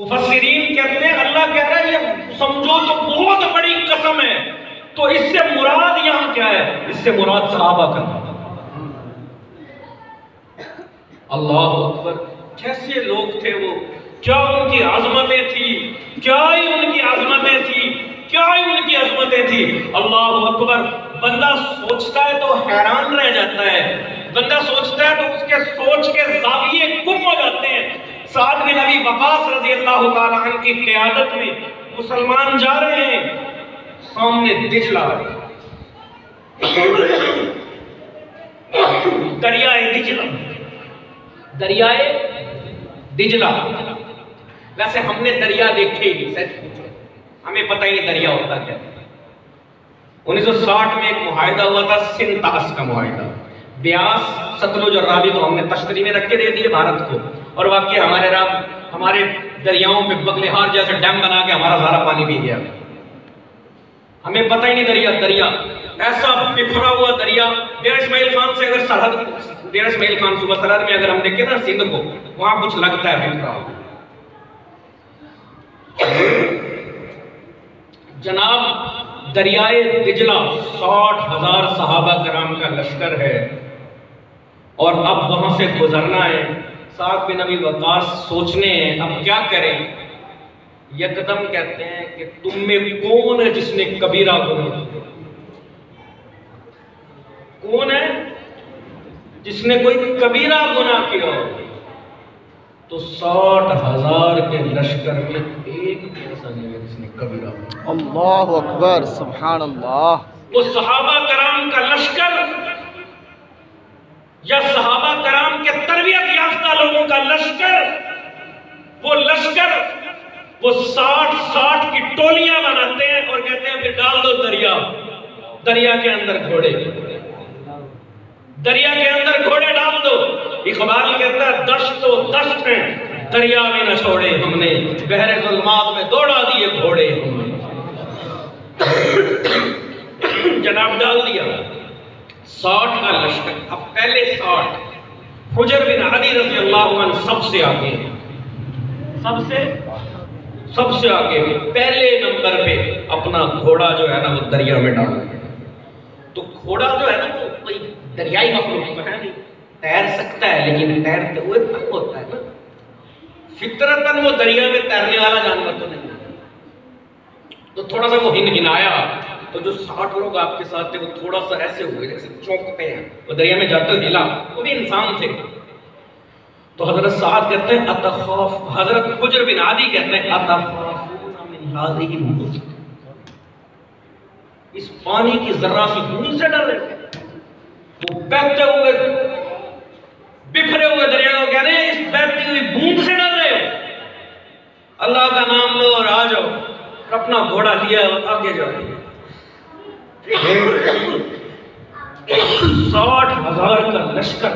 मुफस्सिरीन कहते हैं अल्लाह कह रहा है ये समझो तो बहुत बड़ी कसम है, तो इससे मुराद यहां क्या है? इससे मुराद सहाबा का। अल्लाह अकबर, कैसे लोग थे वो, क्या उनकी आजमतें थी, क्या ही उनकी आजमतें थी, क्या ही उनकी अजमतें थी। अल्लाह अकबर, बंदा सोचता है तो हैरान रह जाता है, बंदा सोचता है तो उसके सोच के ज़ाविये गुम हो जाते हैं। साद बिन अबी वक़ास रज़ी अल्लाह तआला अन्हु की क़यादत में मुसलमान जा रहे हैं, सामने दिजला दरियाए दिजला, दरियाए दिजला। वैसे हमने दरिया देखे ही नहीं, सच पूछो हमें पता ही नहीं दरिया होता क्या। 1960 में एक मुआहिदा हुआ था, सिंतास का मुआहिदा, ब्यास सतलुज और रावी को हमने तश्तरी में रख के दे दिए भारत को, और वाकई हमारे दरियाओं पे बगलेहार जैसे डैम बना के हमारा सारा पानी पी गया। हमें पता ही नहीं दरिया ऐसा बिखरा हुआ दरिया। डेरा इस्माइल खान से अगर सरहद, डेरा इस्माइल खान सूबा सरहद में अगर हम देखें ना सिंध को, वहां कुछ लगता है बिखरा। जनाब दरियाए दिजला 60,000 सहाबा कराम का लश्कर है, और अब वहां से गुजरना है। साद बिन अबी वक़ास सोचने हैं अब क्या करें। यकदम कहते हैं कि तुम में कौन है जिसने कबीरा गुनाह किया? कौन है जिसने कोई कबीरा गुनाह किया? तो 60,000 के लश्कर में एक ऐसा नहीं है जिसने कबीरा गुनाह। अल्लाह अकबर, सुभान अल्लाह। वो सहाबा कराम का लश्कर या सहाबा कराम के तरबियत याफ्ता लोगों का लश्कर, वो लश्कर वो 60 की टोलियां बनाते हैं और कहते हैं फिर डाल दो दरिया के अंदर घोड़े, दरिया के अंदर घोड़े डाल दो। इकबाल कहता है दश्त तो दश्त है, दरिया में न छोड़े हमने, बहरे ज़ुल्मात में दौड़ा दिए घोड़े हमने। जनाब डाल दिया 60 का लश्कर। अब पहले 60, हुजर बिन अदी रज़ी अल्लाहु अन्हु सबसे आगे, सबसे आगे पहले नंबर पे अपना घोड़ा जो है ना वो दरिया में डाल दिया। तो घोड़ा जो है ना वो कोई दरियाई मखलूक तो है नहीं, तैर सकता है, लेकिन तैरते हुए तंग होता है ना, फितरतन वो दरिया में तैरने वाला जानवर तो नहीं। तो थोड़ा सा वो हिनहिनाया, तो जो 60 लोग आपके साथ थे वो थोड़ा सा ऐसे हुए जैसे चौंकते हैं, वो दरिया में जाते हुए हिला, वो भी इंसान थे। तो हजरत साद कहते हैं अतखाफ, हजरत हुजर बिन आदी कहते हैं अतखाफूना मिन हाज़िही बूँद, इस पानी की जरा सी बूंद से डर रहे थे। वो बहते हुए बिखरे हुए दरिया को कह रहे हैं इस बहती हुई बूंद से डर रहे हो? अल्लाह का नाम लो और आ जाओ, और अपना घोड़ा लिया और आगे जाओ। 60,000 का लश्कर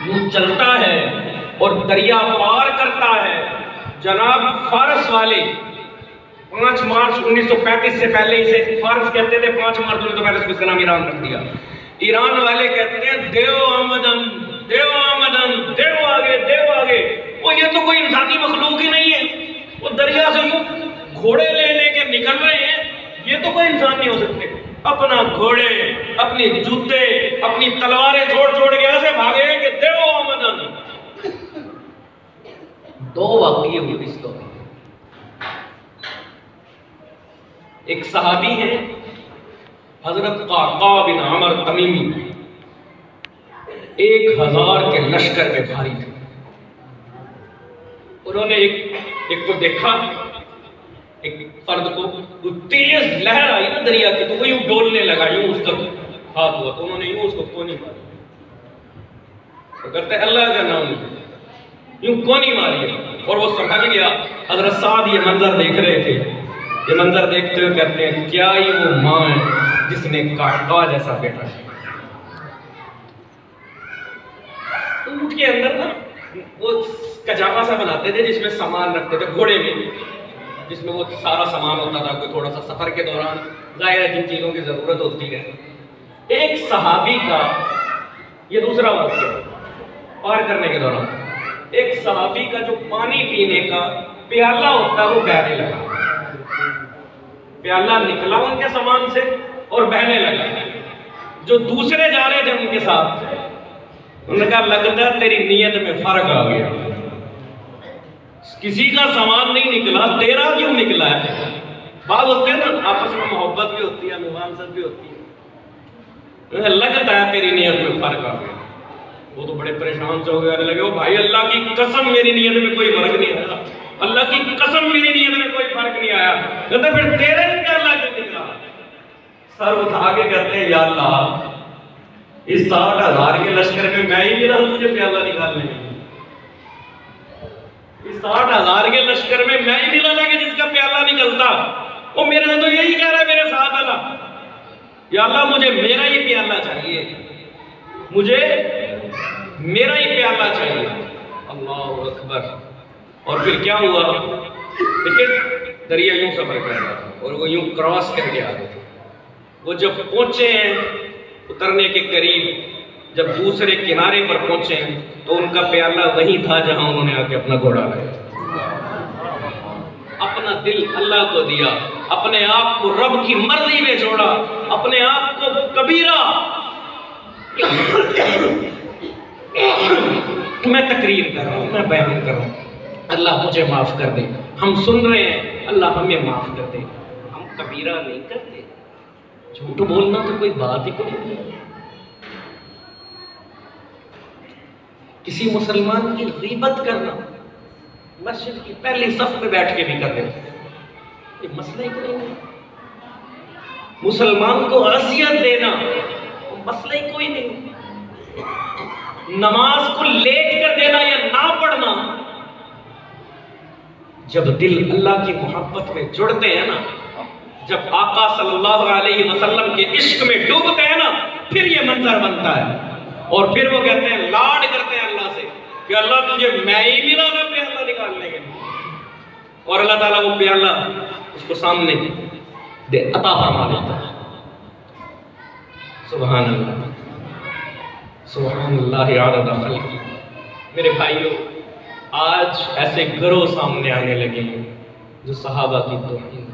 यूं चलता है और दरिया पार करता है। जनाब फारस वाले 5 मार्च 1935 से पहले इसे फारस कहते थे, 5 मार्च 1935 को इसका नाम ईरान रख दिया। ईरान वाले कहते हैं देव आमदन, देव आमदन, देव आगे, देव आगे। वो ये तो कोई इंसानी मखलूक ही नहीं है, वो दरिया से यूं घोड़े ले लेके निकल रहे हैं, ये तो कोई इंसान नहीं हो सकते। अपना घोड़े, अपनी जूते, अपनी तलवारें छोड़ के ऐसे भागे कि देव आमदन। 2 वाक़ये हुए इस दौरान। एक सहाबी है हजरत क़अक़ा बिन अमर तमीमी, 1000 के लश्कर पे भारी थे। उन्होंने एक को देखा, एक फर्द को, तो तेज लहर आई ना दरिया की, तो वो यूं डोलने लगा, यूं उसका हाथ हुआ, तो उन्होंने यूं उसको कोनी मारी। तो कहते अल्लाह का नाम यूं कोनी मारी, और वो समझ गया। हजरत साद ये मंजर देख रहे थे, ये मंजर देखते हुए कहते हैं क्या ये वो माँ है जिसने क़अक़ा जैसा बेटा है। ऊँट के अंदर ना वो कजामा सा बनाते थे जिसमें सामान रखते थे, घोड़े में जिसमें वो सारा सामान होता था। कोई थोड़ा सा सफर के दौरान जाहिर है जिन चीजों की जरूरत होती है। एक सहाबी का, ये दूसरा वाक़या पार करने के दौरान, एक सहाबी का जो पानी पीने का प्याला होता वो बहने लगा, प्याला निकला उनके सामान से और बहने लगा। जो दूसरे जा रहे थे उनके साथ, उन्होंने कहा लगता है तेरी नीयत में फर्क आ गया, किसी का सामान नहीं निकला, तेरा क्यों निकला है। बात होते हैं ना, आपस में मोहब्बत भी होती है, अनुमानसत भी होती है, लगता है तेरी नीयत में फर्क आ गया। वो तो बड़े परेशान से हो गए, लगे ओ भाई अल्लाह की कसम मेरी नीयत में कोई फर्क नहीं आया, अल्लाह की कसम मेरी नीयत में कोई फर्क नहीं आया। कहते फिर तेरे में क्या अल्लाह क्यों निकला। सर उठा के कहते हैं या अल्लाह इस 60,000 के लश्कर में मैं ही मिला तुझे प्याला निकालने में, इस 60,000 के लश्कर में मैं ही मिला था कि जिसका प्याला निकलता। वो मेरे से तो यही कह रहा है मेरे साथ अल्लाह, या अल्लाह मुझे मेरा ही प्याला चाहिए, मुझे मेरा ही प्याला चाहिए। अल्लाह अकबर। और फिर क्या हुआ, देखिए दरिया यूं सफर कर रहा था और वो यूं क्रॉस करके आ रहे थे। वो जब पहुंचे हैं उतरने के करीब, जब दूसरे किनारे पर पहुंचे तो उनका प्याला वही था जहां उन्होंने आके अपना घोड़ा लाया, अपना दिल अल्लाह को दिया, अपने आप को रब की मर्जी में जोड़ा, अपने आप को कबीरा। मैं तकरीर कर रहा हूं, मैं बयान कर रहा हूं, अल्लाह मुझे माफ कर दे। हम सुन रहे हैं, अल्लाह हमें माफ कर दे। हम कबीरा नहीं करते, झूठ बोलना तो कोई बात ही कोई नहीं। किसी मुसलमान की गीबत करना, मस्जिद की पहली सफ में बैठ के भी कर देना, ये मसला ही कोई नहीं। मुसलमान को अज़ियत देना, मसला ही कोई नहीं। नमाज को लेट कर देना या ना पढ़ना, जब दिल अल्लाह की मोहब्बत में जुड़ते हैं ना, जब आका सल्लल्लाहु अलैहि वसल्लम के इश्क में डूबते हैं ना, फिर ये मंजर बनता है। और फिर वो कहते हैं, लाड करते हैं अल्लाह से कि अल्लाह तुझे मैं ही मिला था प्याला निकालने के लिए। और अल्लाह ताला वो प्याला उसको सामने दे अता फरमा देता है। सुभान अल्लाह, सुभान अल्लाह अदद खल्क़ी। मेरे भाइयों, आज ऐसे गिरोह सामने आने लगे हैं जो सहाबा की तौहीन,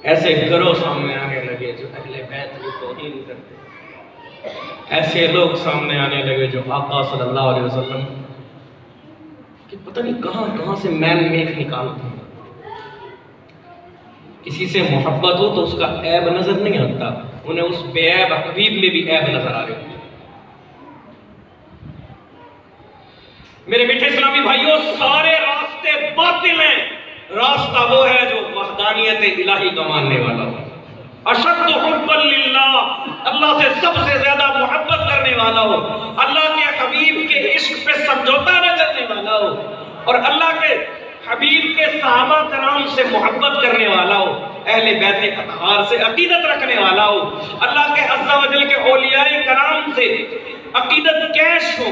ऐसे गिरोह सामने आने लगे जो अहले बैत की तौहीन करते, ऐसे लोग सामने आने लगे जो आका सल्लल्लाहु अलैहि वसल्लम कि पता नहीं कहां कहां से मैन मेख निकालते हैं। किसी से मोहब्बत हो तो उसका ऐब नजर नहीं आता, उन्हें उस बेऐब हबीब में भी ऐब नजर आ रहे हैं। मेरे मीठे इस्लामी भाइयों, सारे रास्ते बातिल हैं, रास्ता वो है जो वहदानियत इलाही का मानने वाला हो, अशद्दु हुब्बन लिल्लाह, अल्लाह से सबसे ज्यादा मोहब्बत करने वाला हो, अल्लाह के हबीब के इश्क पे समझौता न करने वाला हो, और अल्लाह के हबीब के सहाबा कराम से मोहब्बत करने वाला हो, अहले बैत अतहार से अकीदत रखने वाला हो, अल्लाह के अज़्ज़ा व जल के औलियाए कराम से अकीदत कैश हो।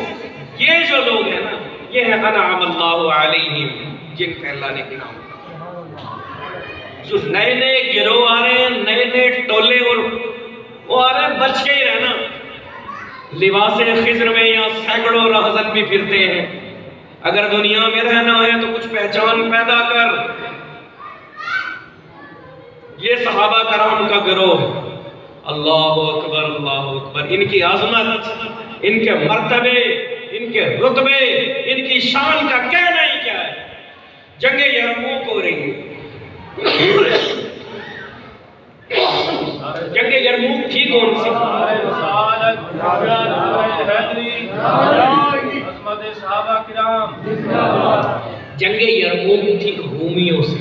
ये जो लोग हैं ना, ये है अनअमल्लाहु अलैहिम, जिन पे अल्लाह ने इनाम। जो नए नए गिरोह आ रहे हैं, नए नए टोले, और वो आ रहे हैं, बच के ही रहना। लिबासे खिज़्र में या सैकड़ों रहज़न भी फिरते हैं। अगर दुनिया में रहना है तो कुछ पहचान पैदा कर। ये सहाबा कराम का गिरोह है। अल्लाहु अकबर, अल्लाहु अकबर। इनकी आज़मत, इनके मर्तबे, इनके रुतबे, इनकी शान का कहना ही क्या है। जंगे यरमूक हो रही है, जंगे यरमूक थी कौन सी? जंगे यरमूक थी रूमियों से।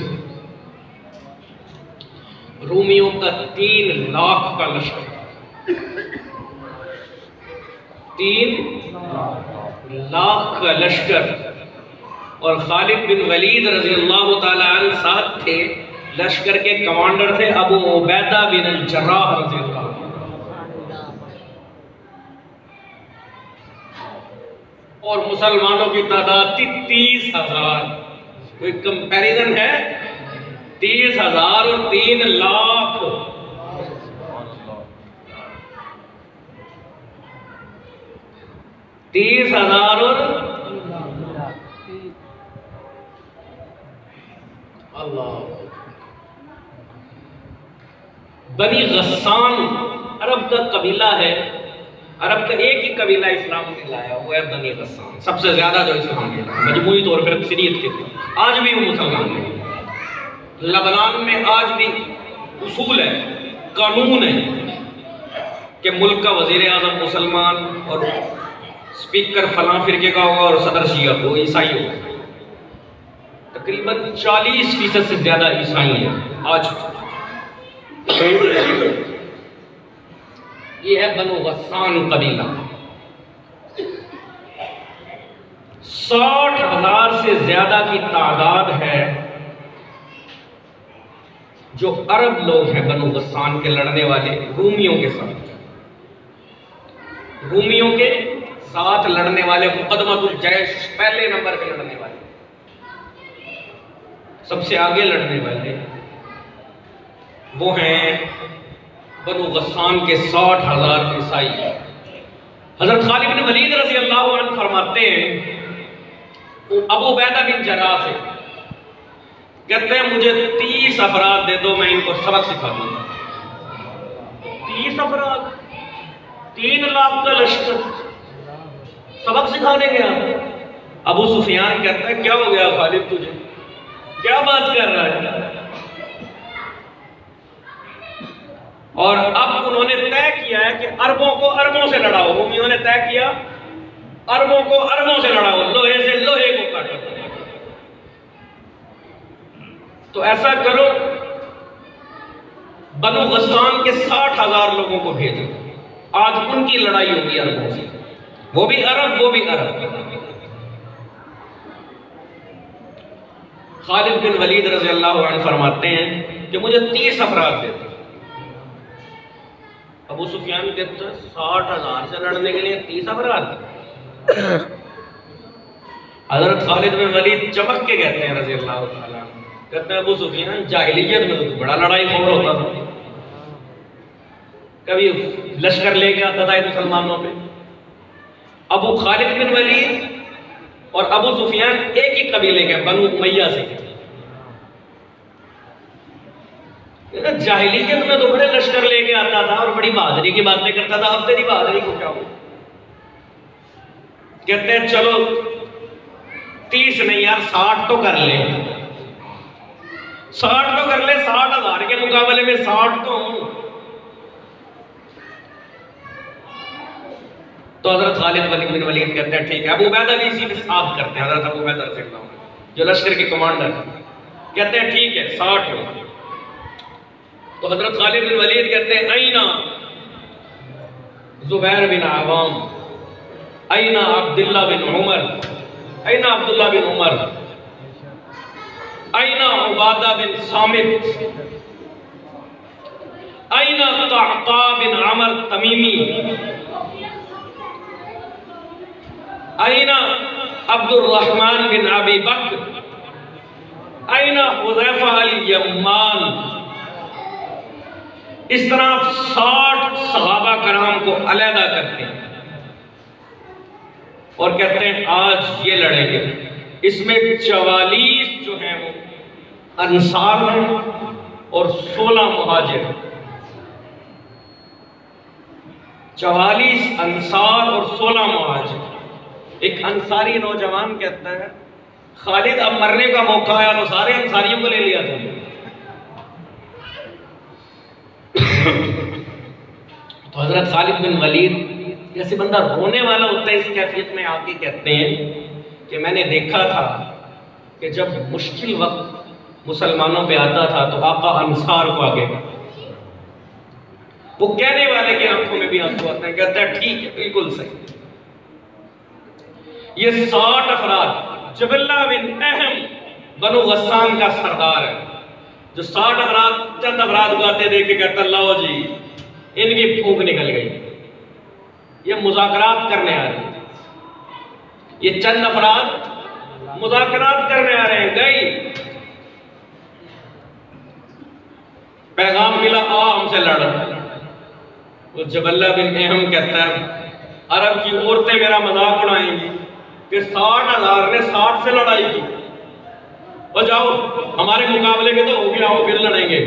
रूमियों का 3 लाख का लश्कर, 3 लाख का लश्कर, और खालिद बिन वलीद रज़ी अल्लाह ताला अन्हु साथ थे। लश्कर के कमांडर थे अबू उबैदा बिन अल-जर्राह रज़ी अल्लाह। और मुसलमानों की तादाद थी 30,000। कोई कंपैरिजन है? 30,000 और 3 लाख। बनी गस्सान अरब का कबीला है, अरब का एक ही कबीला इस्लाम में लाया, वो है बनी गस्सान। सबसे ज्यादा जो इस्लाम में लाया मजमूई तौर पर अक्सरियत के थे, आज भी वो मुसलमान है। लबनान में आज भी उसूल है, कानून है कि मुल्क का वजीर आजम मुसलमान और स्पीकर फलां फिरके का होगा और सदर शिया को ईसाई होगा। तकरीबन 40% से ज्यादा ईसाई हैं आज। ये है बनु गस्सान कबीला। 60,000 से ज्यादा की तादाद है जो अरब लोग हैं बनु गस्सान के लड़ने वाले रूमियों के साथ, रूमियों के साथ लड़ने वाले मुकदमतुल जैश, पहले नंबर पे लड़ने वाले, सबसे आगे लड़ने वाले वो हैं बनु गस्सान के 60,000 ईसाई। हजरत खालिद बिन वलीद रज़ी अल्लाह अन्हु फरमाते हैं अबू उबैदा बिन जर्राह से, कहते हैं मुझे 30 अफराद दे दो, मैं इनको सबक सिखा दूंगा। 30 अफराद, 3 लाख का लश्कर, सबक सिखाने गया। अबू सुफियान कहता है क्या हो गया खालिद, तुझे क्या बात कर रहा है? और अब उन्होंने तय किया है कि अरबों को अरबों से लड़ाओ। रूमियों ने तय किया अरबों को अरबों से लड़ाओ, लोहे से लोहे को काटो। तो ऐसा करो, बनु गस्सान के 60,000 लोगों को भेजो, आज उनकी लड़ाई होगी अरबों से, वो भी अरब वो भी अरब। खालिद बिन वलीद रज़ी अल्लाह अन्हु फरमाते हैं कि मुझे 30 अफराद देते। अबू सुफियान कहते हैं 60,000 से लड़ने के लिए 30 अफराद। हजरत खालिद बिन वलीद चमक के कहते हैं रज़ी अल्लाह ताला, कहते हैं अबू सुफियान जाहिलियत में तो बड़ा लड़ाई खोर होता था, कभी लश्कर लेके आता था मुसलमानों पे। अबू खालिद बिन वलीद और अबू सुफियान एक ही कबीले के, बनु उमैया से। जाहिलियत में तो बड़े लश्कर लेके आता था और बड़ी बहादुरी की बातें करता था, अब तेरी बहादुरी को क्या हो? कहते हैं चलो 30 नहीं यार 60 तो कर ले, 60 तो कर ले, 60,000 के मुकाबले में 60 तो हूं। तो हजरत खालिद बिन वलीद कहते हैं ठीक है। अबू उबैदा भी इसी में साथ करते हैं, हजरत अबू उबैदा जो लश्कर के कमांडर कहते हैं ठीक है 60 हो। तो हजरत खालिद बिन वलीद कहते हैं ऐना जुबैर बिन आवाम, ऐना अब्दुल्ला बिन उमर, ऐना अब्दुल्ला बिन उमर, ऐना उबादा बिन सामित, ऐना कहका बिन अमर तमीमी, ऐना अब्दुर्रहमान बिन अबी बकर, ऐना हुज़ैफा अल-यमान। इस तरह 60 सहाबा कराम को अलहदा करते हैं और कहते हैं आज ये लड़ेंगे। इसमें 44 जो हैं वो अंसार हैं और 16 मुहाजिर। 44 अंसार और 16 मुहाजिर। एक अंसारी नौजवान कहता है खालिद अब मरने का मौका आया तो सारे अंसारियों को ले लिया तुमने। तो हजरत खालिद बिन वलीद जैसे बंदा रोने वाला होता है इस कैफियत में आके कहते हैं कि मैंने देखा था कि जब मुश्किल वक्त मुसलमानों पे आता था तो आका अंसार को आगे, वो कहने वाले की आंखों में भी आंसू आते हैं। कहता है ठीक है बिल्कुल सही। ये 60 अफराद जबल्ला बिन अहम बनु गस्सान का सरदार है, जो 60 अफराद चंद अफराद को आते देख के कहता लो जी इनकी फूंक निकल गई, ये मुज़ाकरात करने आ रहे हैं, ये चंद अफराद मुज़ाकरात करने आ रहे हैं। गई पैगाम मिला आ हमसे लड़। वो जबल्ला बिन अहम कहता है अरब की औरतें मेरा मजाक उड़ाएंगी कि 60,000 ने 60 से लड़ाई की, और जाओ हमारे मुकाबले के तो हो गया, आओ फिर लड़ेंगे।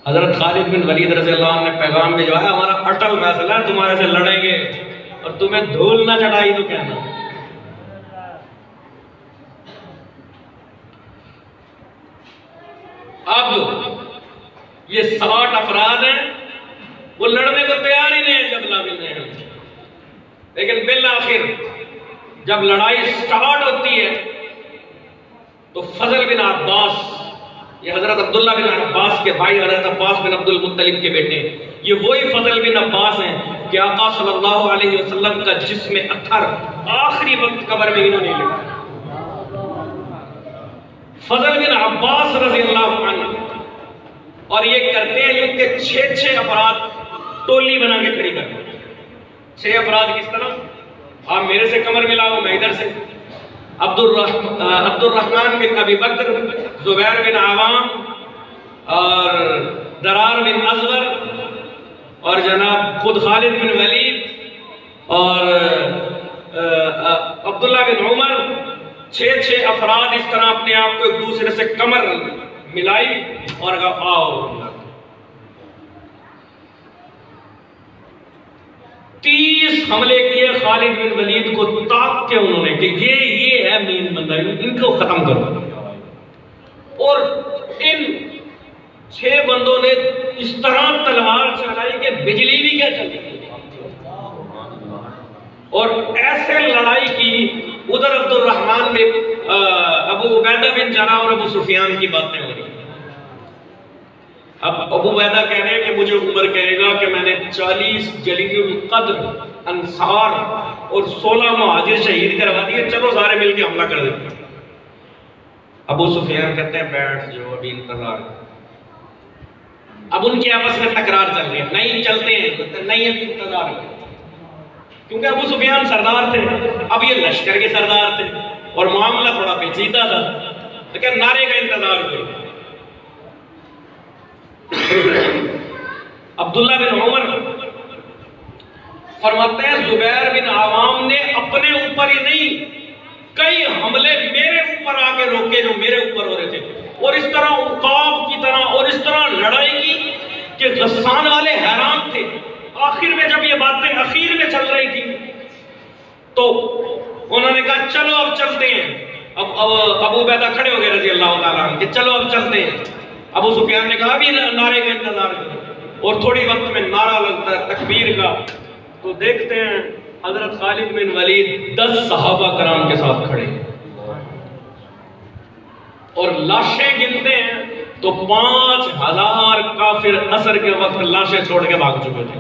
हजरत खालिद बिन वलीद रज़ियल्लाहु अन्हु ने पैगाम भिजवाया, हमारा अटल फैसला है तुम्हारे से लड़ेंगे और तुम्हें धूल ना चढ़ाई तो कहना। अब ये 60 अफराद हैं, वो लड़ने को तैयार ही नहीं है जब मिलने हैं, लेकिन बिल आखिर जब लड़ाई स्टार्ट होती है तो फजल बिन अब्बास, ये हजरत अब्दुल्ला बिन अब्बास के भाई, हजरत अब्बास बिन अब्दुल मुत्तलिब के बेटे, ये वही फजल बिन अब्बास हैं कि आका सल्लल्लाहु अलैहि वसल्लम का जिस्म अत्थर आखिरी वक्त कब्र में इन्होंने लिखा। फजल बिन अब्बास रज़ियल्लाहु अन्हु, और ये करते हैं इनके 6 अफराद टोली बना के खड़ी करते हैं। 6 अफराद किस तरह, आप मेरे से कमर मिलाओ, मैं इधर से, अब्दुर्रहमान बिन अबी बकर, जुबैर बिन आवाम और दरार बिन अज़वर और जनाब खुद खालिद बिन वलीद और अब्दुल्ला बिन उमर, 6 अफराद इस तरह अपने आप को एक दूसरे से कमर मिलाई और आओ। 30 हमले किए खालिद बिन वलीद को ताक के उन्होंने कि ये है मेन बंदा, इनको खत्म करो। और इन 6 बंदों ने इस तरह तलवार चलाई कि बिजली भी क्या चली, और ऐसे लड़ाई की। उधर अब्दुर्रहमान ने अबू उबैदा बिन जरा और अबू सुफियान की बातें हो रही। अब अबू उबैदा कह रहे हैं कि मुझे उमर कहेगा कि मैंने 40 जलील कद्र अंसार और 16 मुहाजिर शहीद करवा दिए, चलो सारे मिलके हमला कर देते। अबू सुफियान कहते हैं बैठ जाओ, अभी इंतजार। अब उनकी आपस में तकरार चल रही है, नहीं चलते हैं, नहीं अभी इंतजार, क्योंकि अबू सुफियान सरदार थे, अब ये लश्कर के सरदार थे और मामला थोड़ा पेचीदा था, तो क्या नारे का इंतजार करो। अब्दुल्ला बिन उमर फरमाते हैं जुबैर बिन आवाम ने अपने ऊपर ही नहीं, कई हमले मेरे ऊपर आके रोके जो मेरे ऊपर हो रहे थे, और इस तरह उकाब की तरह और इस तरह लड़ाई की कि गस्सान वाले हैरान थे। आखिर में जब ये बातें अखीर में चल रही थी तो उन्होंने कहा चलो अब चलते हैं। अब अबू उबैदा खड़े हो गए रजी अल्लाह ताला अन्हु कि चलो अब चलते हैं। अबू सुफियान ने कहा भी नारे का इंतजार करो, और थोड़ी वक्त में नारा लगता है तकबीर का, तो देखते हैं हजरत खालिद बिन वलीद 10 सहाबा कराम के साथ खड़े और लाशें गिनते हैं तो 5000 काफिर असर के वक्त लाशें छोड़ के भाग चुके थे।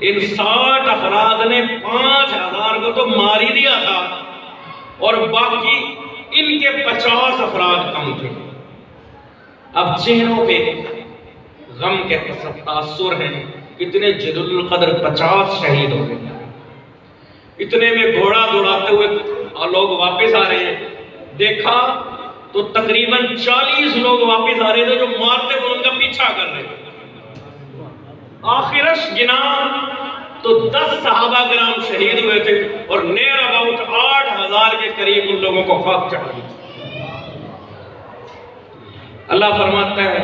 इन 60 अफराद ने 5000 को तो मार ही दिया था और बाकी इनके 50 अफराद कम थे। अब चेहरों पे गम के तासुर हैं, इतने जलील कद्र 50 शहीद हो गए। इतने में घोड़ा दौड़ाते हुए लोग वापस आ रहे हैं, देखा तो तकरीबन 40 लोग वापस आ रहे थे जो मारते हुए उनका पीछा कर रहे थे। आखिरश गिना तो 10 सहाबा कराम शहीद हुए थे और नियर अबाउट 8000 के करीब उन लोगों को खाक चढ़ा दी। अल्लाह फरमाता है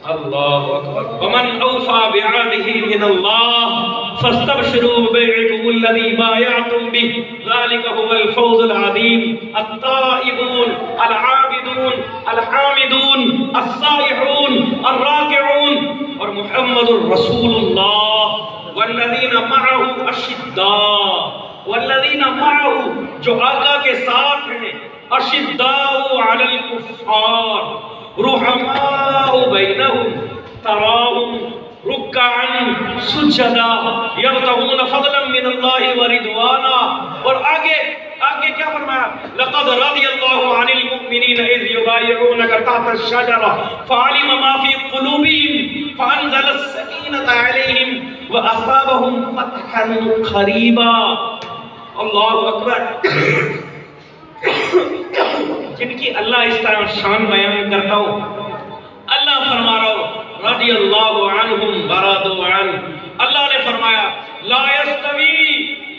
अल्लाहु अकबर, वमन औफा बिअहदिही मिनल्लाह फस्तबशिरू बिबैइकुमुल लज़ी बायअतुम बिही ज़ालिका हुवल फौज़ुल अज़ीम। अत्ताइबून अलआबिदून अलहामिदून अस्साइहून अर्राकिऊन और मुहम्मदुर रसूलुल्लाह वल्लज़ीना मअहू अशिद्दा, वल्लज़ीना मअहू जो आका के साथ हैं, अशिद्दाउ अलल कुफ्फार रुहमाउ बैनहुम तराहुम रुक्काअन सुजदा यब्तगून फज़लन मिनल्लाहि व रिदवाना। और आगे क्या फरमाया, लक़द रज़ियल्लाहु अनिल मुमिनीन इज़ युबायिऊनका तहता अश-शजरा फ़अलिम मा फ़ी क़ुलूबिहिम फ़अनज़ला अस-सकीनता अलैहिम व असाबहुम फ़तहन क़रीबा। अल्लाहु अकबर। जिनकी अल्लाह इस तरह शान बयान करता हो, अल्लाह फरमा रहा हो रज़ियल्लाहु अन्हुम व रदू अन। अल्लाह ने फरमाया ला यस्तवी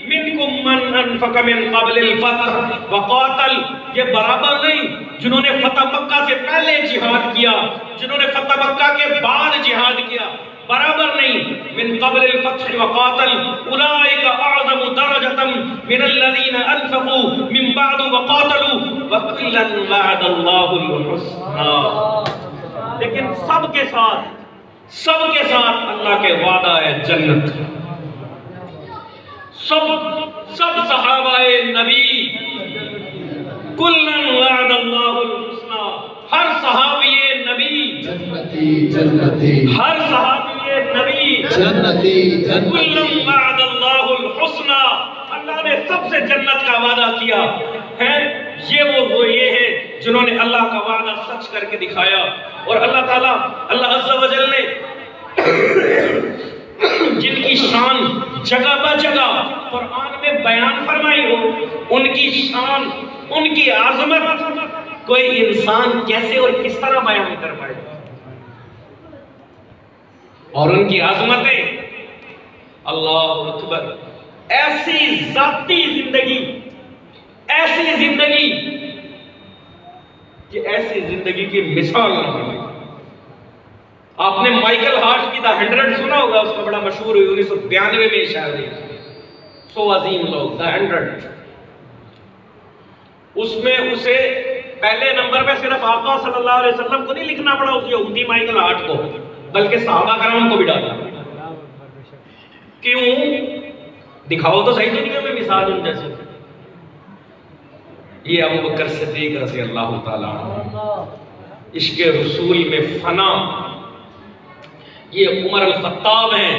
मिनकुम मन अनफक़ मिन क़ब्लिल फ़त्ह व क़ातल, ये बराबर नहीं जिन्होंने फतह मक्का से पहले जिहाद किया, जिन्होंने फतह मक्का के बाद जिहाद किया, बराबर नहीं। मिन क़ब्लिल फ़त्ह व क़ातल उलाइका अअज़मु दरजतन मिनल्लज़ीना अनफ़क़ू मिन बअद व क़ातलू व कुल्लन वअदल्लाहुल हुस्ना। लेकिन सबके साथ अल्लाह के वादा है जन्नत। सब सहाबाए नबी कुल्लन वअदल्लाहुल हुस्ना, हर सहाबिये नबी जन्नती, हर सहाबिये नबी जन्नती, कुल्लन वअदल्लाहुल हुस्ना, अल्लाह ने सबसे जन्नत का वादा किया है। ये है जिन्होंने अल्लाह का वादा सच करके दिखाया। और अल्लाह ताला, अल्लाह अज़्ज़ा व जल ने जिनकी शान जगह ब जगह कुरान में बयान फरमाई हो, उनकी शान, उनकी आज़मत कोई इंसान कैसे और किस तरह बयान कर पाए। और उनकी आज़मतें, अल्लाह अकबर, ऐसी जाती जिंदगी, ऐसी जिंदगी कि ऐसी जिंदगी की मिसाल न हो। आपने माइकल हार्ट की द 100 सुना होगा, उसका बड़ा मशहूर हुई 1992 में शायरी, सो अजीम लोग, द 100। उसमें उसे पहले नंबर पे सिर्फ आका सल्लल्लाहु अलैहि वसल्लम को नहीं लिखना पड़ा, उस यहूदी माइकल हार्ट को, बल्कि सहाबा कराम को भी डाला। क्यों? दिखाओ तो सही दुनिया में मिसाल उन जैसे। ये अबू बकर सिद्दीक रज़ी अल्लाह ताला इश्क़े रसूल में फना, ये उमर अल खत्ताब हैं,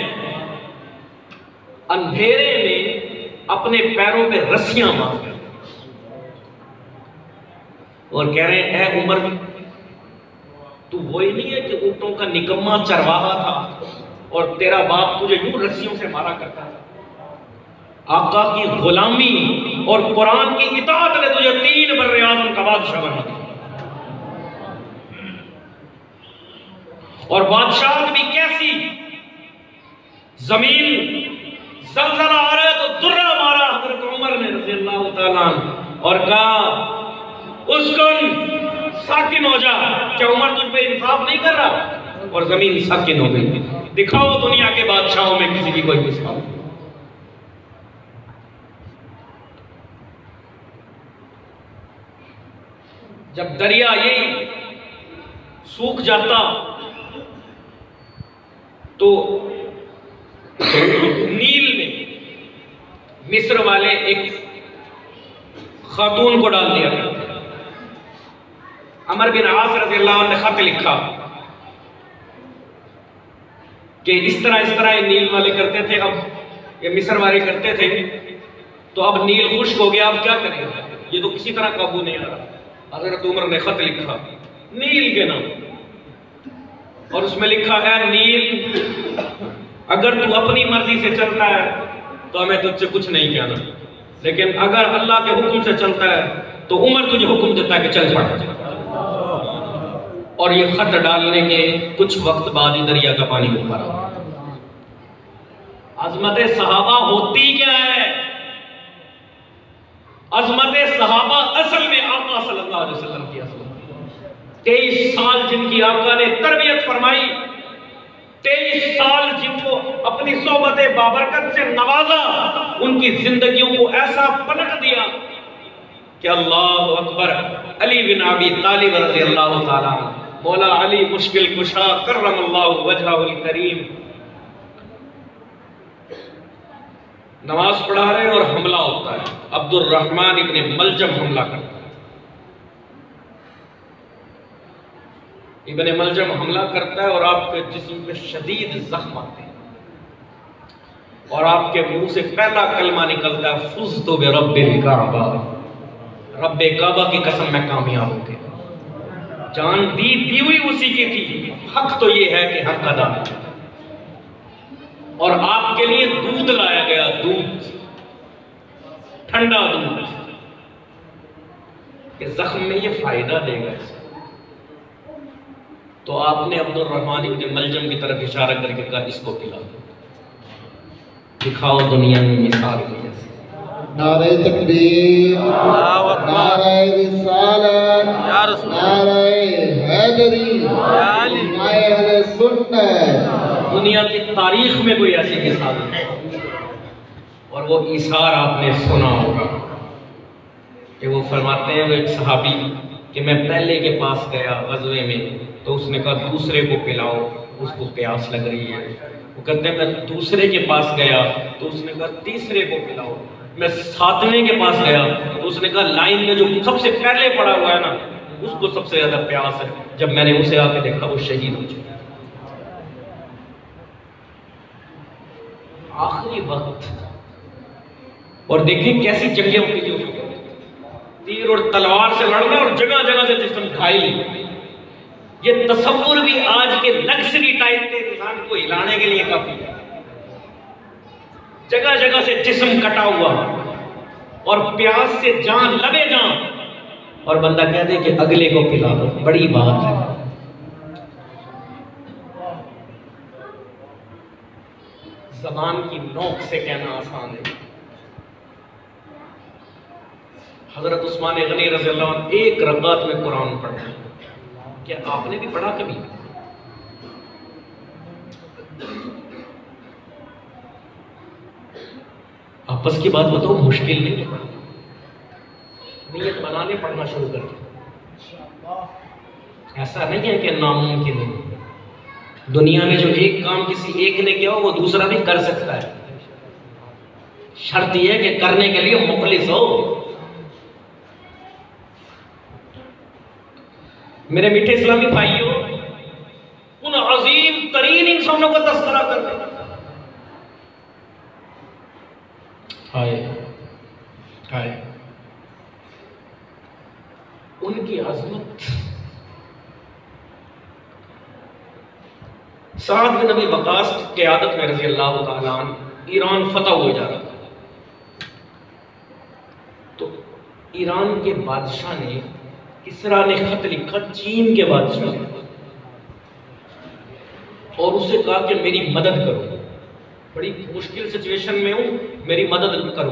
अंधेरे में अपने पैरों पे रस्सियां मार और कह रहे हैं, ऐ उमर, तू वही नहीं है कि ऊंटों का निकम्मा चरवाहा था और तेरा बाप तुझे यूं रस्सियों से मारा करता था। आका की गुलामी और कुरान की इताअत ने तुझे 3 बर्रे आज़म का बादशाह बना दिया। और बादशाह भी कैसी, जमीन ज़लज़ला आ रहा है तो दुर्रा मारा हज़रत उमर ने रज़ी अल्लाह ताला और कहा, उसकुन साकिन हो जा, क्या उमर तुझ पे इंसाफ नहीं कर रहा? और जमीन साकिन हो गई। दिखाओ दुनिया के बादशाहों में किसी की कोई मिसाल। जब दरिया यही सूख जाता तो नील में मिस्र वाले एक खातून को डाल दिया। अमर बिन आस रज़ी अल्लाह अन्हु ने खत लिखा कि इस तरह ये नील वाले करते थे, अब ये मिस्र वाले करते थे, तो अब नील खुश्क हो गया, अब क्या करेंगे, ये तो किसी तरह काबू नहीं आ रहा। हज़रत उमर ने खत लिखा नील के नाम, और उसमें लिखा है, नील, अगर तू अपनी मर्जी से चलता है तो हमें तुझसे कुछ नहीं कहना, लेकिन अगर अल्लाह के हुक्म से चलता है तो उमर तुझे हुक्म देता है कि चल पड़। और ये खत डालने के कुछ वक्त बाद ही दरिया का पानी ऊपर आ। अज़मत सहाबा होती क्या है? अज़मत सहाबा असल में आका सल्लल्लाहु अलैहि वसल्लम की अज़मत। 23 साल जिनकी आका ने तरबियत फरमाई, 23 साल जिनको अपनी सोबत बाबरकत से नवाजा, उनकी जिंदगियों को ऐसा पलट दिया कि अल्लाह अकबर। अली बिन अबी तालिब रज़ी अल्लाह ताला, मौला अली मुश्किल कुशा कर्रमल्लाहु वजहुल करीम, नमाज पढ़ा रहे हैं और हमला होता है। अब्दुर रहमान इब्ने मलजम हमला करता है। इब्ने मलजम हमला करता है और आपके जिस्म पे शदीद जख्म आते हैं और आपके मुंह से पहला कलमा निकलता है, फुज़्तु बिरब्बिल काबा, रब्बे काबा की कसम मैं कामयाब हो गया। जान दी हुई उसी की थी, हक तो ये है कि हक अदा। और आपके लिए दूध लाया गया, दूध, ठंडा दूध, कि जख्म में ये फायदा देगा इसे। तो आपने अब्दुर रहमान इब्ने मलजम की तरफ इशारा करके कहा, इसको पिला दो, दिखाओ दुनिया में मिसाल की जैसे। नारे तकबीर, नारे रिसालत, नारे हैदरी, नारे अहले सुन्नत। दुनिया की तारीख में कोई ऐसी मिसाल नहीं। और वो इशार आपने सुना होगा कि वो फरमाते हैं, वो एक सहाबी कि मैं पहले के पास गया गज़वे में, तो उसने कहा दूसरे को पिलाओ, उसको प्यास लग रही है। वो कहते हैं मैं दूसरे के पास गया तो उसने कहा तीसरे को पिलाओ। मैं सातवें के पास गया तो उसने कहा लाइन में जो सबसे पहले पड़ा हुआ है ना, उसको सबसे ज्यादा प्यास है। जब मैंने उसे आके देखा वो शहीद हो चुका। आखिरी वक्त। और देखिए कैसी जंगें होती थी उसको, तीर और तलवार से लड़ना और जगह जगह से जिस्म घायल। ये तसव्वुर भी आज के लग्जरी टाइप के इंसान को हिलाने के लिए काफी है। जगह जगह से जिस्म कटा हुआ और प्यास से जान लबे जान, और बंदा कह दे कि अगले को पिला दो, बड़ी बात है। ज़बान की नोक से कहना आसान है। हजरत उस्मान गनी रज़ी अल्लाह अन्हु एक रकात में कुरान पढ़ा। क्या आपने भी पढ़ा कभी? आपस की बात बताओ, मुश्किल नहीं है। नियत बनाने पढ़ना शुरू कर दो। ऐसा नहीं है कि नामुमकिन है। दुनिया में जो एक काम किसी एक ने किया हो वो दूसरा भी कर सकता है। शर्त यह है कि करने के लिए मुखलिस हो। मेरे मीठे इस्लामी भाइयों, उन अजीम तरीन इंसानों का तस्करा करते हैं। हाय उनकी अजमत। साद बिन नबी वक़ास की क़यादत में रज़ी अल्लाह तआला अन्हु ईरान फतह हो जा रहा था। तो ईरान के बादशाह ने, किसरा ने खत लिखा चीन के बादशाह, और उससे कहा कि मेरी मदद करो, बड़ी मुश्किल सिचुएशन में हूं, मेरी मदद करो।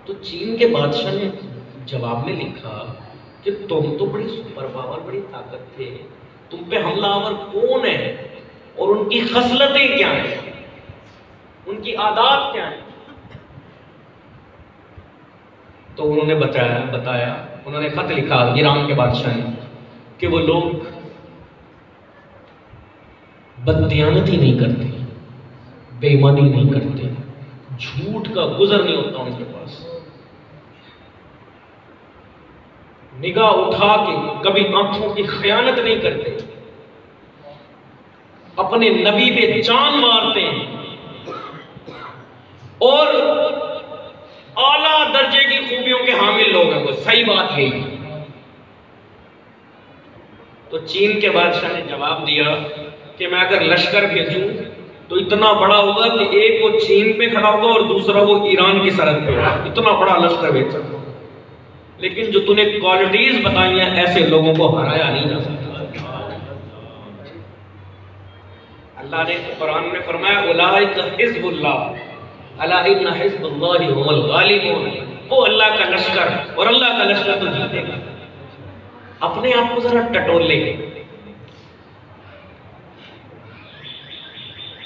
तो चीन के बादशाह ने जवाब में लिखा कि तुम तो बड़ी सुपर पावर, बड़ी ताकत थे, तुम पे हमलावर कौन है और उनकी खसलतें क्या हैं, उनकी आदात क्या हैं? तो उन्होंने बताया उन्होंने खत लिखा ईरान के बादशाह ने कि वो लोग बददियानती नहीं करते, बेईमानी नहीं करते, झूठ का गुजर नहीं होता उनके पास, निगाह उठा के कभी आंखों की खयानत नहीं करते, अपने नबी पे जान मारते हैं और आला दर्जे की खूबियों के हामिल लोग हैं वो। सही बात यही है। तो चीन के बादशाह ने जवाब दिया कि मैं अगर लश्कर भेजूं तो इतना बड़ा होगा कि एक वो चीन पे खड़ा होगा और दूसरा वो ईरान की सरहद पे होगा। इतना बड़ा लश्कर भेज सकता, लेकिन जो तूने क्वालिटीज बताई हैं ऐसे लोगों को हराया नहीं जा सकता। अल्लाह ने कुरान में फरमाया उलाइका हिज़्बुल्लाह अला इन्ना हिज़्बुल्लाहि हुवल गालिबून। वो अल्लाह का लश्कर, और अल्लाह का लश्कर तो जीतेगा। अपने आप को जरा टटोले,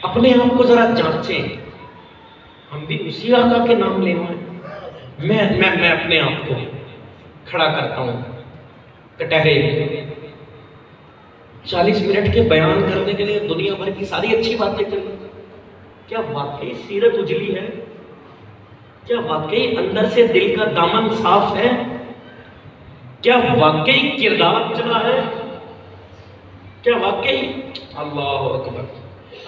अपने आप को जरा जांचें। हम भी उसी आका के नाम ले आए। मैं अपने आप को खड़ा करता हूं कटहरे 40 मिनट के बयान करने के लिए दुनिया भर की सारी अच्छी बातें करें। क्या वाकई सीरत उजली है? क्या वाकई अंदर से दिल का दामन साफ है? क्या वाकई किरदार चला है? क्या वाकई? अल्लाह अकबर।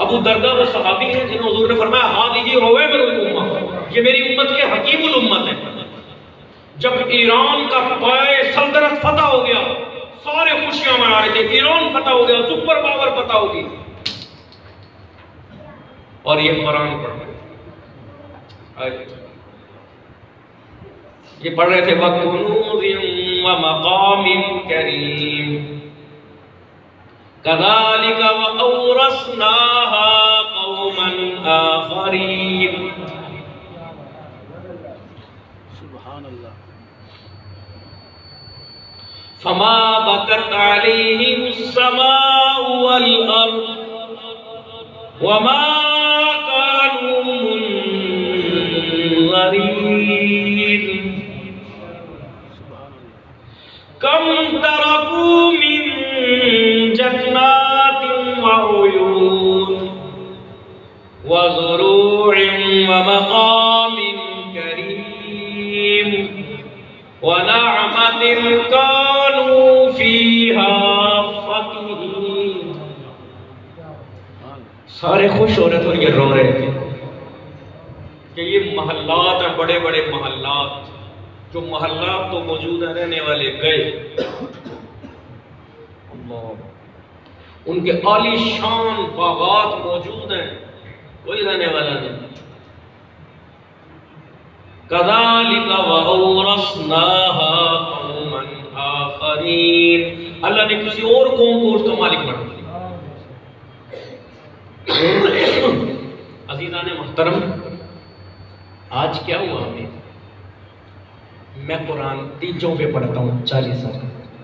अबू दरदा वो सहाबी हैं जिन्होंने हुजूर ने फरमाया हाँ दीजिए रोवे मेरी उम्मत, ये मेरी उम्मत के हकीमुल उम्मत है। जब ईरान का पाए सल्तनत फतह हो गया, सारे खुशियां मना रहे थे, ईरान फतह हो गया, सुपर पावर फतह होगी, और ये कुरान पढ़ रहे, ये पढ़ रहे थे वकुनूज़िन व मक़ामिन करीम कज़ालिका व औरसनाहा कौमन आखरीन। फमा बकत अलैहिमुस्समाउ वल अर्द वमा कानू मुनज़रीन कम तरकू मिन जन्नातिन व उयून व ज़ुरूइन व मक़ामिन करीम व नअमतिन कानू फ़ीहा फ़कीहीन। सारे खुश हो रहे थे और ये रो रहे थे कि ये महल्लात हैं, बड़े बड़े महल्लात, जो महल्लात तो मौजूद है, रहने वाले गए। उनके आलीशान बागात मौजूद हैं, कोई रहने वाला नहीं। कज़ालिका व औरसनाहा कौमन आखरीन, अल्लाह ने किसी और कौम को उसका मालिक बना दिया। अज़ीज़ाने मुहतरम, आज क्या हुआ हमें? मैं कुरान तीजों पे पढ़ता हूँ 40 साल,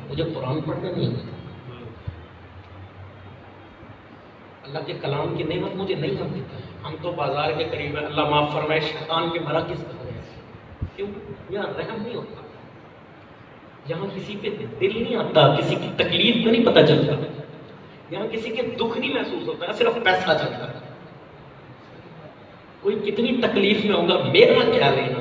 मुझे कुरान पढ़ना नहीं आता। अल्लाह के कलाम की नेमत मुझे नहीं आती। हम तो बाजार के करीब है, अल्लाह माफ फरमाए, शैतान के भरा किस तरह है? क्यों? यहाँ रहम नहीं होता, यहाँ किसी पे दिल नहीं आता, किसी की तकलीफ को नहीं पता चलता, यहाँ किसी के दुख नहीं महसूस होता, सिर्फ पैसा चलता है। कोई कितनी तकलीफ में होगा, मेरा क्या लेना।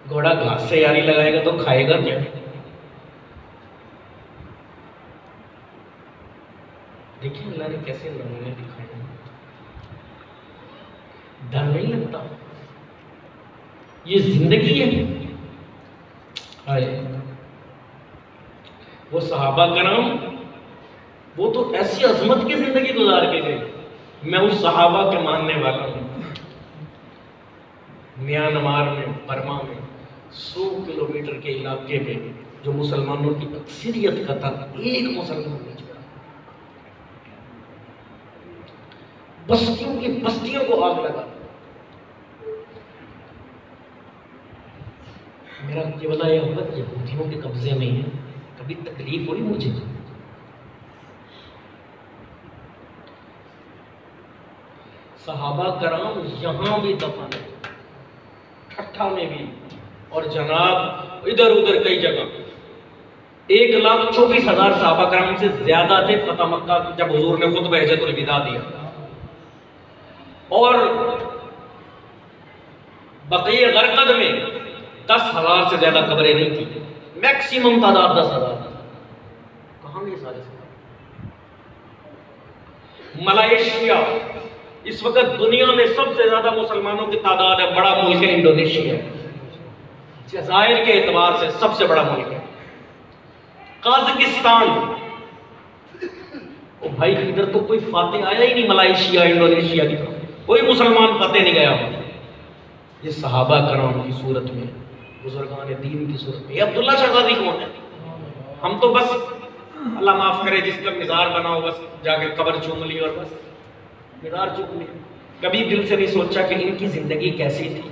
घोड़ा घास से यारी लगाएगा तो खाएगा क्या? देखिए अल्लाह ने कैसे नमूने दिखाए। डर नहीं लगता? ये जिंदगी है। हाय, वो सहाबा कराम, वो तो ऐसी अजमत की जिंदगी गुजार के गए। मैं उस सहाबा के मानने वाला हूँ। म्यांमार में, बर्मा में 100 किलोमीटर के इलाके में जो मुसलमानों की अक्सरियत का था, एक मुसलमान नहीं छोड़ा। बस्तियों की बस्तियों को आग लगा। मेरा केवल यहूदियों के कब्जे में है, कभी तकलीफ हुई मुझे? सहाबा कराम यहां भी दफन है, ठट्ठा में भी, और जनाब इधर उधर कई जगह। 1,24,000 सहाबा कराम से ज्यादा थे फतह मक्का जब हुजूर ने खुतबा हिज्जतुल विदा दिया। और बक़ीए गरक़द में 10,000 से ज्यादा कब्रें नहीं थी, मैक्सिमम तादाद 10,000। कहां गए सारे? मलेशिया इस वक्त दुनिया में सबसे ज्यादा मुसलमानों की तादाद है, बड़ा मुल्क है इंडोनेशिया, जज़ायर के एतबार से सबसे बड़ा मुल्क है। काज़किस्तान, ओ भाई इधर तो कोई फाते आया ही नहीं, मलेशिया इंडोनेशिया की तरफ कोई मुसलमान फतेह नहीं गया। ये सहाबा कराम की सूरत में, बुजुर्गान दीन की सूरत में। अब्दुल्ला शाह गाजी कौन है? हम तो बस अल्लाह माफ करे जिसका मिज़ार बना हो, बस जाके कब्र चूम ली और बस मिज़ार चूम ली। कभी दिल से नहीं सोचा कि इनकी जिंदगी कैसी थी,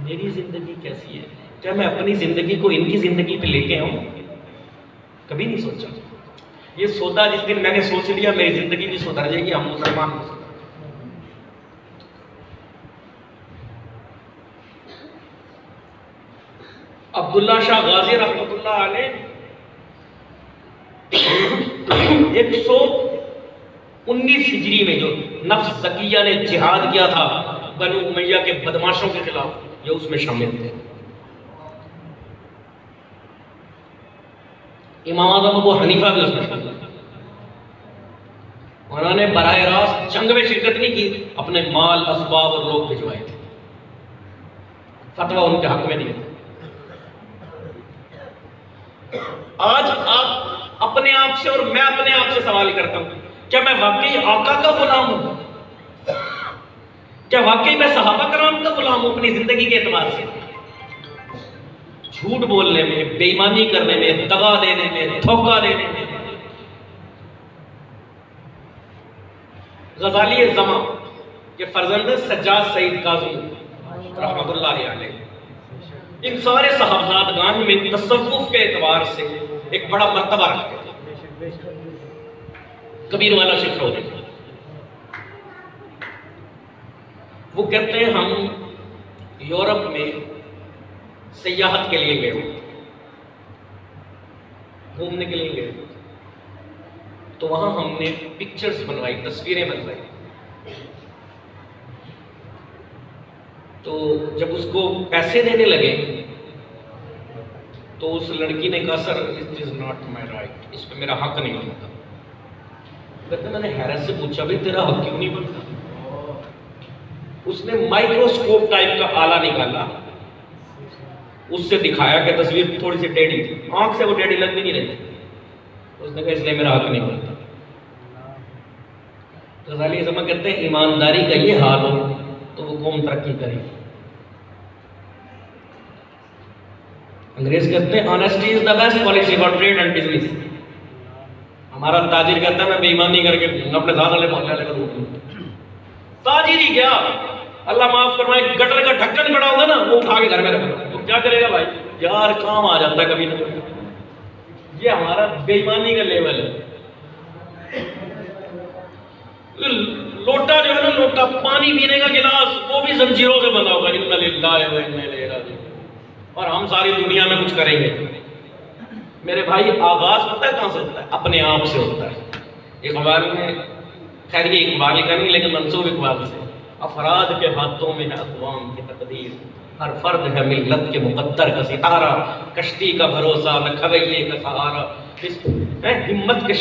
मेरी जिंदगी कैसी है, क्या मैं अपनी जिंदगी को इनकी जिंदगी पे लेके आऊं? कभी नहीं सोचा। ये सौदा जिस दिन मैंने सोच लिया मेरी जिंदगी भी सुधर जाएगी, हम मुसलमान हो। अब्दुल्ला शाह गाजी रहमतुल्लाह अलैह 119 हिजरी में जो नफ्स ज़किया ने जिहाद किया था बनु उमैया के बदमाशों के खिलाफ, ये उसमें शामिल थे। इमाम आज़म अबू हनीफा भी उसमें शामिल थे। उन्होंने बराह रास्त जंग में शिरकत नहीं की, अपने माल, असबाब और लोग भिजवाए थे, फतवा उनके हक में दिए थे। आज आप अपने आप से और मैं अपने आप से सवाल करता हूं, क्या मैं वाकई आका का गुलाम हूं? क्या वाकई मैं सहाबा कराम का गुलाम हूं अपनी जिंदगी के एतबार से? झूठ बोलने में, बेईमानी करने में, दगा देने में, धोखा देने में। गजाली ज़मा के फर्जंद सज्जाद सईद काज़ी रहमतुल्लाह अलैह इन सारे साहबजादगान में तसव्वुफ के एतबार से एक बड़ा मर्तबा रखते थे। कबीर वाला शिखर होते थे। वो कहते हैं हम यूरोप में सियाहत के लिए गए, घूमने के लिए गए, तो वहां हमने पिक्चर्स बनवाई, तस्वीरें बनवाई। तो जब उसको पैसे देने लगे तो उस लड़की ने कहा sir it is not my right, इस पे मेरा हक नहीं बनता। कहते मैंने हैरत से पूछा भाई तेरा हक क्यों नहीं बनता? उसने माइक्रोस्कोप टाइप का आला निकाला, उससे दिखाया कि तस्वीर थोड़ी सी टेढ़ी थी, आंख से वो टेढ़ी लग भी नहीं रही थी। उसने कहा इसलिए मेरा हक नहीं बनता। तो गज़ाली ज़मा कहते हैं ईमानदारी का ये हाल हो तो वो कौम तरक्की करेगी। अंग्रेज कहते हैं honesty is the best policy for trade and business. हमारा ताजिर कहता है मैं बेईमानी करके अपने साथ वाले मोहल्ले वाले को दूंगा। ताजिर ही क्या, अल्लाह माफ फरमाए, गटर का ढक्कन पड़ा होगा ना वो उठा के घर में रख दो, तो क्या करेगा भाई? यार काम आ जाता है कभी ना कभी। ये हमारा बेईमानी का लेवल है। लोटा जो है ना, लोटा पानी पीने का गिलास वो भी जंजीरों से बना होगा, इन्ना लिल्लाहि व इन्ना इलैहि राजिऊन। और हम सारी दुनिया में कुछ करेंगे। मेरे भाई आगाज पता है कहां से होता है? अपने आप से होता है। इकबाल में, खैर ये इकबाल का नहीं लेकिन मंसूब इकबाल से, अफराद के हाथों में है अक़वाम की तकदीर, हर फर्द है मिल्लत के मुक़द्दर का सितारा, कश्ती का भरोसा न खवैये का सहारा। हिम्मत के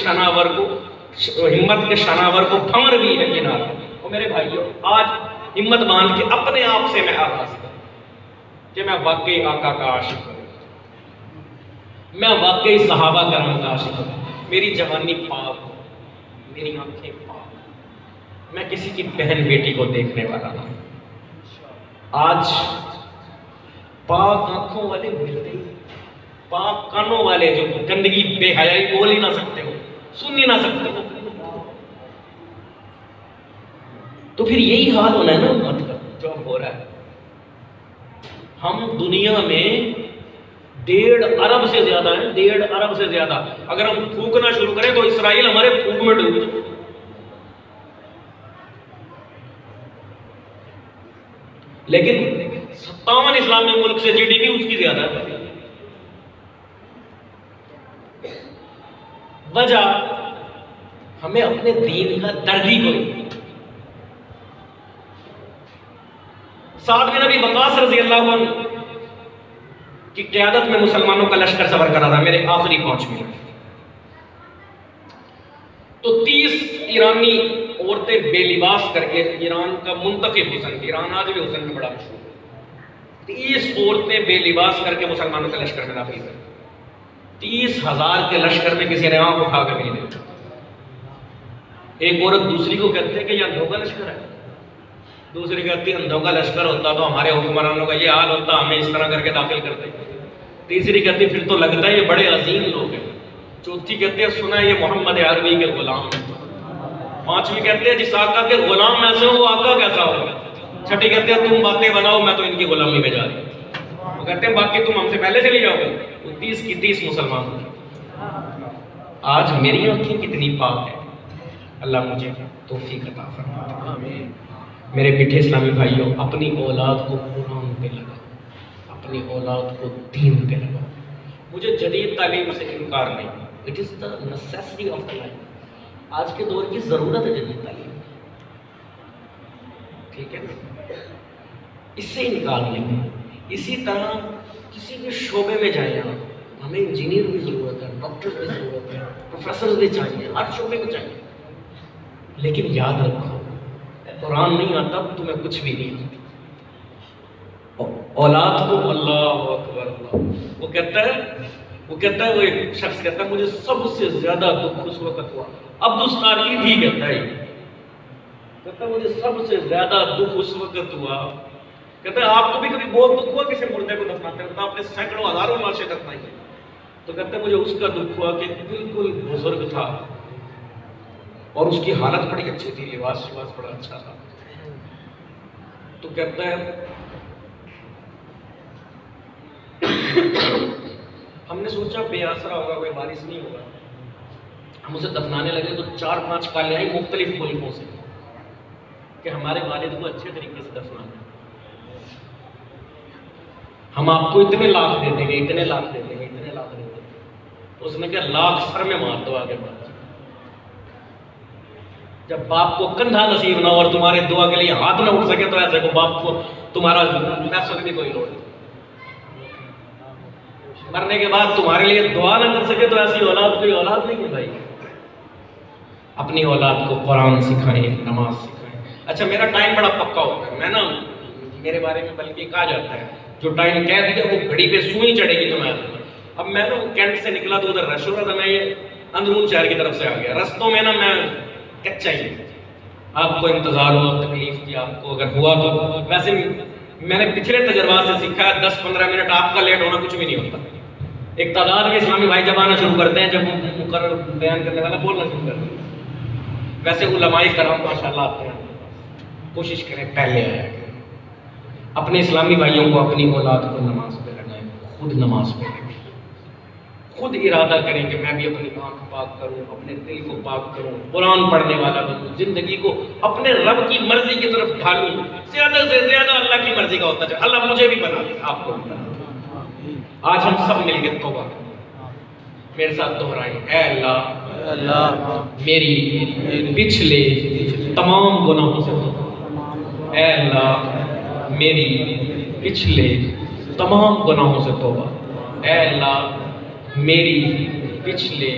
शनावर को फमर भी है किनारा। और मेरे भाइयों आज हिम्मत मान के अपने आप से मैं आगाज करूं कि मैं वाकई आका का आशिक हूं, मैं वाकई सहाबा करम का आशिक हूं। मेरी जवानी पाक हो, मेरी आंखें पाक, मैं किसी की बहन बेटी को देखने वाला हूं। आज पाक आंखों वाले मिलते, पाक कानों वाले जो गंदगी बेहयाई बोल ही ना सकते हो, सुन ही ना सकते हो, तो फिर यही हाल होना है ना उम्मत का जो हो रहा है। हम दुनिया में 1.5 अरब से ज्यादा है, 1.5 अरब से ज्यादा। अगर हम फूकना शुरू करें तो इसराइल हमारे फूक में डूब जाए। लेकिन 57 इस्लामी मुल्क से जीडीपी उसकी ज्यादा है। वजह हमें अपने दीन का दर्द ही कोई। साद बिन अबी वक़ास रज़ी अल्लाहु अन्हु की क़यादत में मुसलमानों का लश्कर सफर करा था मेरे आखिरी 5 मिनट। तो 30 ईरानी औरतें बेलिबास करके, ईरान का मुंतखब हुस्न, ईरान आज भी हुस्न में बड़ा मशहूर है, 30 औरतें बेलिबास करके मुसलमानों के लश्कर में दाखिल हुई। 30,000 के लश्कर में किसी ने आंख उठा कर नहीं देखा। एक औरत दूसरी को कहते हैं कि यह अंधों का लश्कर है, दूसरी कहती है अंधों का लश्कर होता तो हमारे हुक्मरानों का ये हाल होता, हमें इस तरह करके दाखिल करते। तीसरी कहती फिर तो लगता है ये बड़े अजीम लोग हैं। चौथी कहते हैं सुना है ये मोहम्मद अरबी के गुलाम। पांचवी कहते हैं जिस आका के गुलाम ऐसे हो वो आका कैसा होगा। छठी कहते हैं तुम बातें बनाओ मैं तो इनकी गुलामी में जा रही हूं। वो कहते हैं बाकी तुम हमसे पहले चली जाओगे। वो 30 की 30 मुसलमान। आज मेरी आंखें कितनी पाक है, अल्लाह मुझे तौफीक अता फरमाए। आमीन। मेरे मीठे इस्लामी भाइयों, अपनी औलाद को कुरान पे लगाओ, अपनी औलाद को दीन पे लगाओ। मुझे जदीद तालीम से इनकार नहीं, it is the necessity of the life. आज के दौर की ज़रूरत है जदीद तालीम, ठीक है ना, इससे इनकार नहीं। इसी तरह किसी भी शोबे में जाए आप, हमें इंजीनियर की ज़रूरत है, डॉक्टर की ज़रूरत है, प्रोफेसर भी चाहिए, हर शोबे में चाहिए। लेकिन याद रखो कुरान नहीं आता तुम्हें कुछ भी नहीं आता। औलाद को अल्लाह अकबर, वो कहता है वो एक शख्स कहता है मुझे सबसे ज्यादा दुख उस वक्त हुआ, अब्दुस तारकी भी कहता है मुझे सबसे ज्यादा दुख उस वक्त हुआ। कहता है आपको भी कभी बहुत दुख हुआ किसी मुर्दे को दफनाते वक्त? आपने सैकड़ों हजारों लाशें दफनाई। तो कहता है मुझे उसका दुख हुआ कि बिल्कुल बुजुर्ग था और उसकी हालत बड़ी अच्छी थी, लिबास शिबास बड़ा अच्छा था। तो कहता है हमने सोचा बेआसरा होगा, कोई बारिश नहीं होगा। हम उसे दफनाने लगे तो 4-5 कॉलें आई मुख्तलिफ मुल्कों से कि हमारे वालिद को अच्छे तरीके से दफनाना, हम आपको इतने लाख दे देंगे, इतने लाख दे देंगे, इतने लाख दे देंगे। तो उसने क्या, लाख सर में मार दो आगे बढ़। जब बाप को कंधा नसीब ना और तुम्हारे दुआ के लिए हाथ ना उठ सके तो ऐसे को बाप को तुम्हारा पैसों की कोई लोड़ नहीं। मरने के बाद तुम्हारे लिए दुआ ना कर सके तो ऐसी औलाद कोई औलाद नहीं है भाई। अपनी औलाद को कुरान सिखाएं, नमाज सिखाएं। अच्छा, मेरा टाइम बड़ा पक्का होता है, मैं ना, मेरे बारे में बल्कि कहा जाता है जो टाइम कह दिया वो घड़ी पे सुई चढ़ेगी। तो मैं अब मैं ना कैंट से निकला तो उधर रश हो रहा था, मैं ये अंदरून शहर की तरफ से आ गया। रस्तों में ना मैं कच्चा ही, आपको इंतजार हुआ, तकलीफ थी आपको, अगर हुआ तो वैसे मैंने पिछले तजर्बा से सीखा है 10-15 मिनट आपका लेट होना कुछ भी नहीं होता। एक तादाद के इस्लामी भाई जब आना शुरू करते हैं, जब मुकर्रर बयान करने वाला बोलना शुरू करते हैं, वैसे उलमाए कराम माशाल्लाह आते हैं। कोशिश करें पहले आया करें, अपने इस्लामी भाइयों को, अपनी औलाद को नमाज पे लगाएं, खुद नमाज पे लगाएं, खुद इरादा करें कि मैं भी अपनी आंख पाक करूं, अपने दिल को पाक करूं, कुरान पढ़ने वाला बनूं, जिंदगी को अपने रब की मर्जी की तरफ ढालूं। ज्यादा से ज्यादा अल्लाह की मर्जी का होता है। अल्लाह मुझे भी बना दे, आपको भी बना दे। आज हम सब मिलकर तौबा करें, मेरे साथ दोहराएं, ऐ अल्लाह मेरी पिछले तमाम गुनाहों से तौबा, ऐ अल्लाह मेरी पिछले तमाम गुनाहों से तौबा, ऐ अल्लाह मेरी पिछले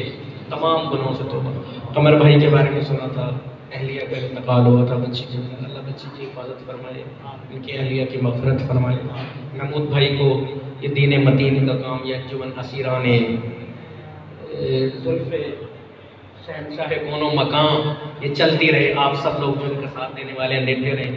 तमाम गुनाहों से तौबा। कमर भाई के बारे में सुना था, अहलिया का इंतकाल हुआ था, बच्ची की, अल्लाह बच्ची की हिफाजत फरमाए, इनकी अहलिया की मग़फ़िरत फरमाए। महमूद भाई को ये दीन मतीन का काम, या जुबन असीराने ज़ुल्फ़े शहनशाह कोनो मकाम, ये चलती रहे। आप सब लोग जो इनका साथ देने वाले हैं, देते रहे।